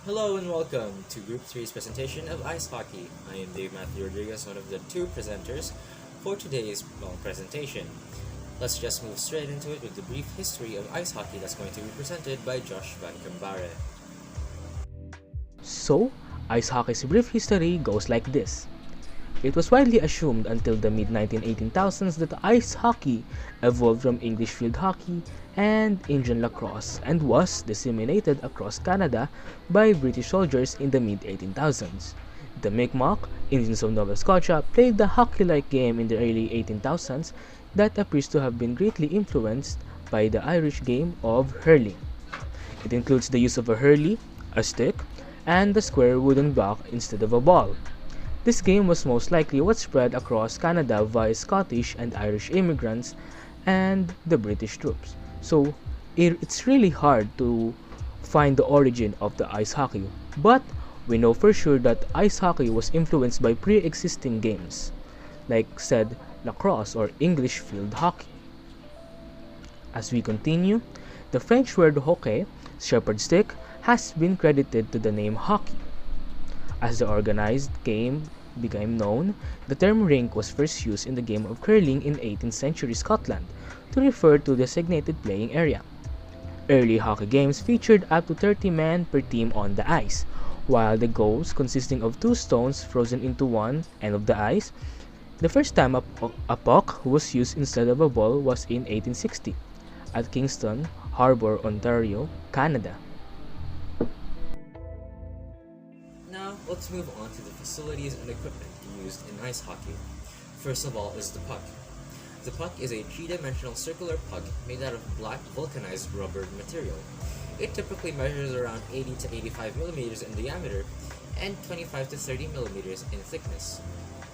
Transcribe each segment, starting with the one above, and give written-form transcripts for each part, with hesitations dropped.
Hello and welcome to Group 3's presentation of ice hockey. I am Dave Matthew Rodriguez, one of the two presenters for today's presentation. Let's just move straight into it with the brief history of ice hockey that's going to be presented by Josh Van Cambare. So, ice hockey's brief history goes like this. It was widely assumed until the mid-1918,000s that ice hockey evolved from English field hockey and Indian lacrosse and was disseminated across Canada by British soldiers in the mid-18,000s. The Mi'kmaq, Indians of Nova Scotia, played the hockey-like game in the early 18,000s that appears to have been greatly influenced by the Irish game of hurling. It includes the use of a hurley, a stick, and a square wooden block instead of a ball. This game was most likely what spread across Canada via Scottish and Irish immigrants and the British troops. So, it's really hard to find the origin of the ice hockey, but we know for sure that ice hockey was influenced by pre-existing games, like said lacrosse or English field hockey. As we continue, the French word hockey, shepherd stick, has been credited to the name hockey. As the organized game became known, the term rink was first used in the game of curling in 18th century Scotland to refer to the designated playing area. Early hockey games featured up to 30 men per team on the ice, while the goals consisting of two stones frozen into one end of the ice. The first time a puck was used instead of a ball was in 1860 at Kingston Harbour, Ontario, Canada. Now, let's move on to the facilities and equipment used in ice hockey. First of all is the puck. The puck is a three-dimensional circular puck made out of black vulcanized rubber material. It typically measures around 80 to 85 millimeters in diameter and 25 to 30 millimeters in thickness.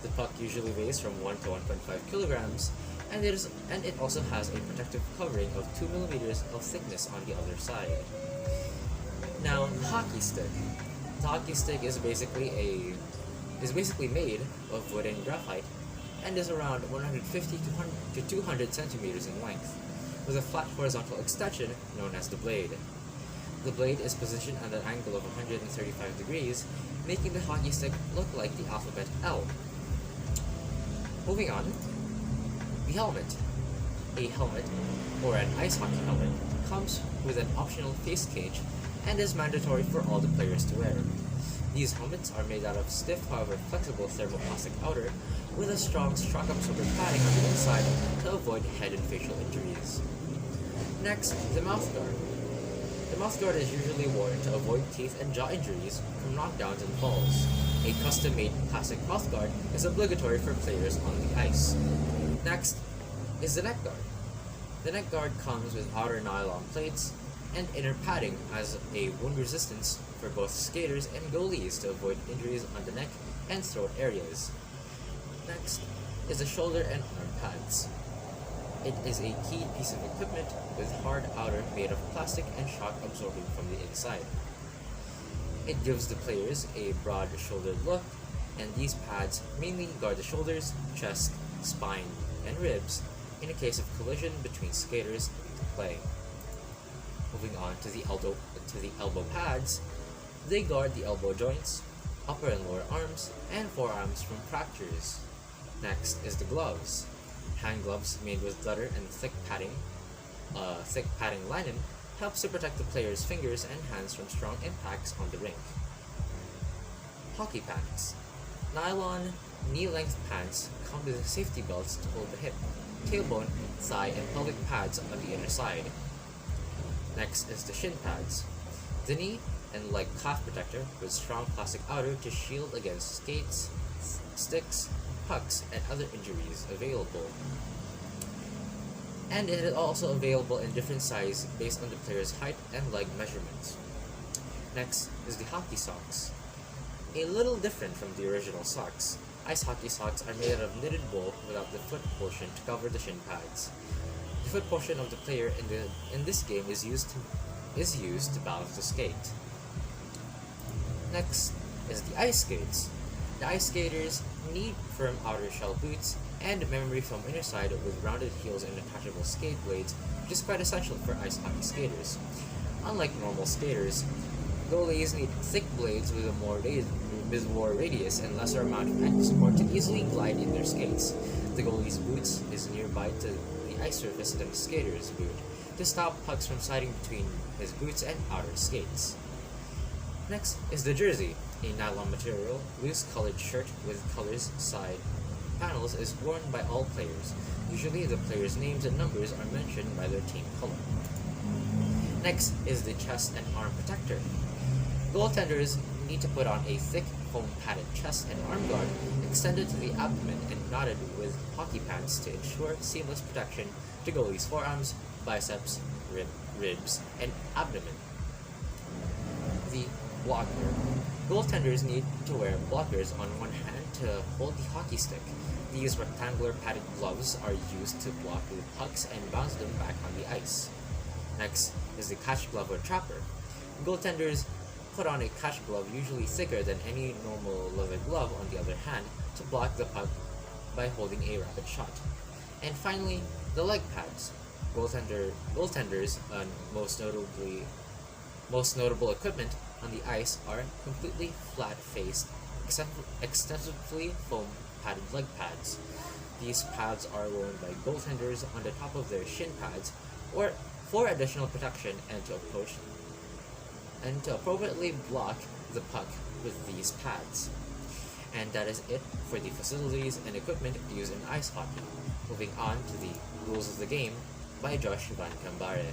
The puck usually weighs from 1 to 1.5 kilograms, and it also has a protective covering of 2 millimeters of thickness on the other side. Now, the hockey stick. The hockey stick is basically made of wood and graphite and is around 150 to 200 centimeters in length, with a flat horizontal extension known as the blade. The blade is positioned at an angle of 135 degrees, making the hockey stick look like the alphabet L. Moving on, the helmet. A helmet, or an ice hockey helmet, comes with an optional face cage and is mandatory for all the players to wear. These helmets are made out of stiff, however flexible thermoplastic outer with a strong shock absorber padding on the inside to avoid head and facial injuries. Next, the mouth guard. The mouth guard is usually worn to avoid teeth and jaw injuries from knockdowns and falls. A custom-made plastic mouth guard is obligatory for players on the ice. Next is the neck guard. The neck guard comes with outer nylon plates and inner padding as a wound resistance for both skaters and goalies to avoid injuries on the neck and throat areas. Next is the shoulder and arm pads. It is a key piece of equipment with hard outer made of plastic and shock absorbing from the inside. It gives the players a broad shouldered look, and these pads mainly guard the shoulders, chest, spine, and ribs in a case of collision between skaters to play. Moving on to the elbow pads, they guard the elbow joints, upper and lower arms, and forearms from fractures. Next is the gloves. Hand gloves made with leather and thick padding linen helps to protect the player's fingers and hands from strong impacts on the rink. Hockey pants. Nylon, knee-length pants come with safety belts to hold the hip, tailbone, thigh, and pelvic pads on the inner side. Next is the shin pads. The knee and leg calf protector with strong plastic outer to shield against skates, sticks, pucks, and other injuries available. And it is also available in different sizes based on the player's height and leg measurements. Next is the hockey socks. A little different from the original socks, ice hockey socks are made out of knitted wool without the foot portion to cover the shin pads. The foot portion of the player in this game is used to balance the skate. Next is the ice skates. The ice skaters need firm outer shell boots and memory foam inner side with rounded heels and attachable skate blades, which is quite essential for ice hockey skaters. Unlike normal skaters, Goalies need thick blades with more radius and lesser amount of ankle support to easily glide in their skates. The goalie's boots is nearby to the ice surface than the skater's boot to stop pucks from sliding between his boots and outer skates. Next is the jersey. A nylon material, loose-colored shirt with colors side panels is worn by all players. Usually the players' names and numbers are mentioned by their team color. Next is the chest and arm protector. Goaltenders need to put on a thick foam-padded chest and arm guard extended to the abdomen and knotted with hockey pants to ensure seamless protection to goalies' forearms, biceps, ribs, and abdomen. The blocker. Goaltenders need to wear blockers on one hand to hold the hockey stick. These rectangular padded gloves are used to block the pucks and bounce them back on the ice. Next is the catch glove or trapper. Goaltenders put on a catch glove usually thicker than any normal leather glove on the other hand to block the puck by holding a rapid shot. And finally, the leg pads. Goaltenders and most notable equipment on the ice are completely flat-faced, extensively foam-padded leg pads. These pads are worn by goaltenders on the top of their shin pads or for additional protection and to appropriately block the puck with these pads. And that is it for the facilities and equipment used in ice hockey. Moving on to the rules of the game by Josh Van Cambare.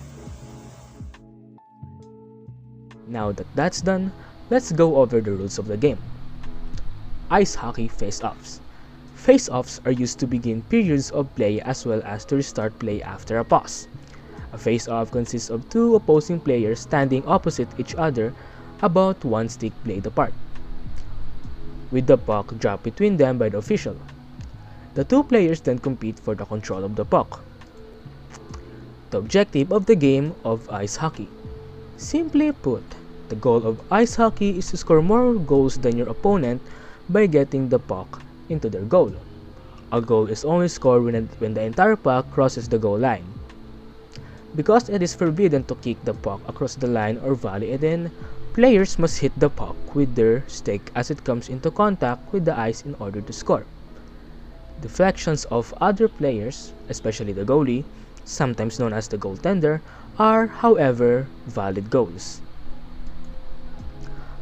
Now that that's done, let's go over the rules of the game. Ice hockey face-offs. Face-offs are used to begin periods of play as well as to restart play after a pause. A face-off consists of two opposing players standing opposite each other about one stick blade apart, with the puck dropped between them by the official. The two players then compete for the control of the puck. The objective of the game of ice hockey. Simply put, the goal of ice hockey is to score more goals than your opponent by getting the puck into their goal. A goal is only scored when the entire puck crosses the goal line. Because it is forbidden to kick the puck across the line or volley it in, players must hit the puck with their stick as it comes into contact with the ice in order to score. Deflections of other players, especially the goalie, sometimes known as the goaltender, are, however, valid goals.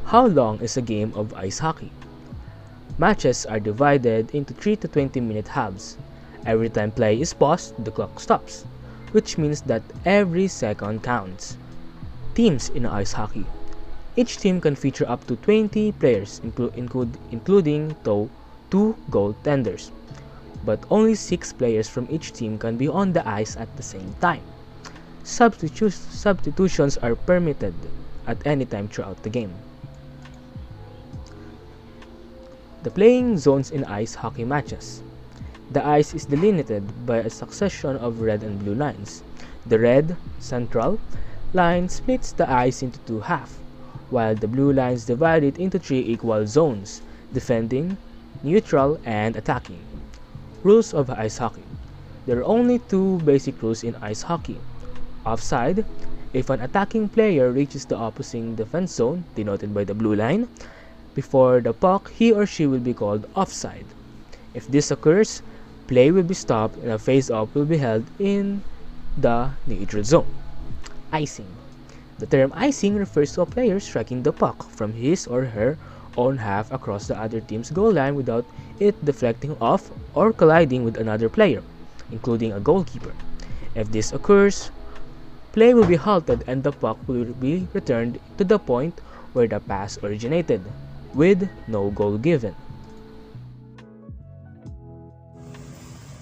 How long is a game of ice hockey? Matches are divided into 3 to 20-minute halves. Every time play is paused, the clock stops, which means that every second counts. Teams in ice hockey. Each team can feature up to 20 players, including two goaltenders, but only 6 players from each team can be on the ice at the same time. Substitutions are permitted at any time throughout the game. The playing zones in ice hockey matches. The ice is delineated by a succession of red and blue lines. The red, central, line splits the ice into two halves, while the blue lines divide it into 3 equal zones: defending, neutral, and attacking. Rules of ice hockey. There are only 2 basic rules in ice hockey. Offside. If an attacking player reaches the opposing defense zone, denoted by the blue line, before the puck, he or she will be called offside. If this occurs, play will be stopped and a face-off will be held in the neutral zone. Icing. The term icing refers to a player striking the puck from his or her own half across the other team's goal line without it deflecting off or colliding with another player, including a goalkeeper. If this occurs, play will be halted and the puck will be returned to the point where the pass originated, with no goal given.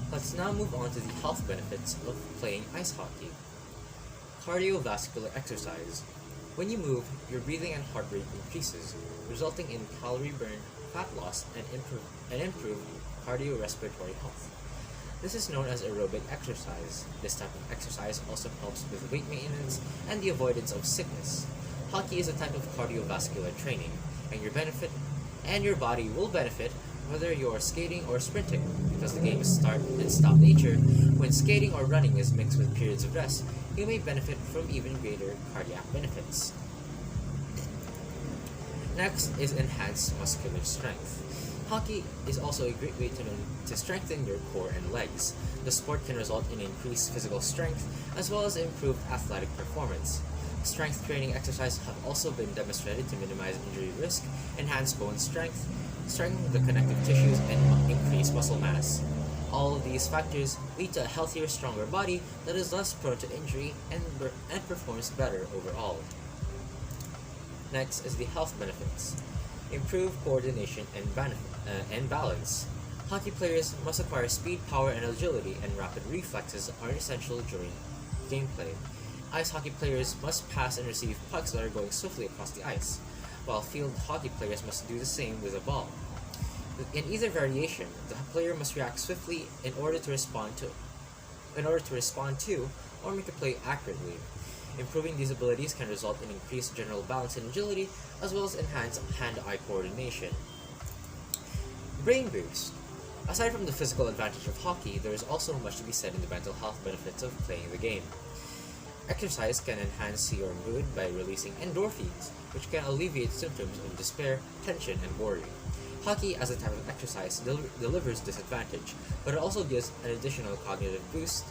Let's now move on to the health benefits of playing ice hockey. Cardiovascular exercise. When you move, your breathing and heart rate increases, resulting in calorie burn, fat loss, and improved cardiorespiratory health. This is known as aerobic exercise. This type of exercise also helps with weight maintenance and the avoidance of sickness. Hockey is a type of cardiovascular training, and your body will benefit whether you are skating or sprinting, because the game is start and stop nature. When skating or running is mixed with periods of rest, you may benefit from even greater cardiac benefits. Next is enhanced muscular strength. Hockey is also a great way to strengthen your core and legs. The sport can result in increased physical strength as well as improved athletic performance. Strength training exercises have also been demonstrated to minimize injury risk, enhance bone strength, strengthen the connective tissues, and increase muscle mass. All of these factors lead to a healthier, stronger body that is less prone to injury and performs better overall. Next is the health benefits. Improve coordination and balance. Hockey players must acquire speed, power, and agility, and rapid reflexes are essential during gameplay. Ice hockey players must pass and receive pucks that are going swiftly across the ice, while field hockey players must do the same with a ball. In either variation, the player must react swiftly in order to respond to or make a play accurately. Improving these abilities can result in increased general balance and agility, as well as enhanced hand-eye coordination. Brain boost. Aside from the physical advantage of hockey, there is also much to be said in the mental health benefits of playing the game. Exercise can enhance your mood by releasing endorphins, which can alleviate symptoms of despair, tension, and worry. Hockey as a type of exercise delivers this advantage, but it also gives an additional cognitive boost.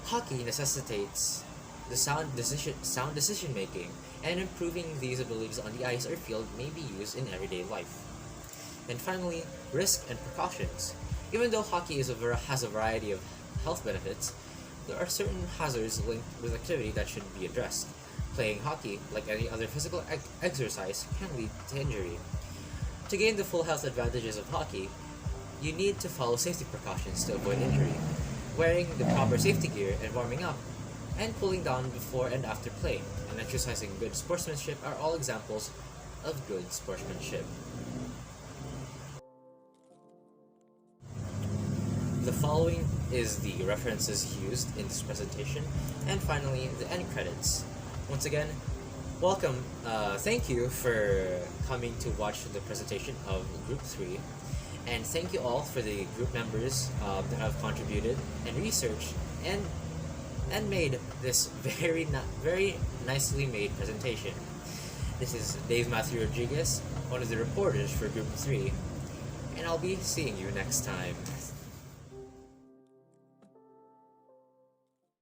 Hockey necessitates the sound decision making, and improving these abilities on the ice or field may be used in everyday life. And finally, risk and precautions. Even though hockey has a variety of health benefits, there are certain hazards linked with activity that should be addressed. Playing hockey, like any other physical exercise, can lead to injury. To gain the full health advantages of hockey, you need to follow safety precautions to avoid injury. Wearing the proper safety gear and warming up, and cooling down before and after play, and exercising good sportsmanship are all examples of good sportsmanship. The following is the references used in this presentation, and finally, the end credits. Once again, welcome, thank you for coming to watch the presentation of Group 3, and thank you all for the group members that have contributed and researched and made this very nicely made presentation. This is Dave Matthew Rodriguez, one of the reporters for Group 3, and I'll be seeing you next time.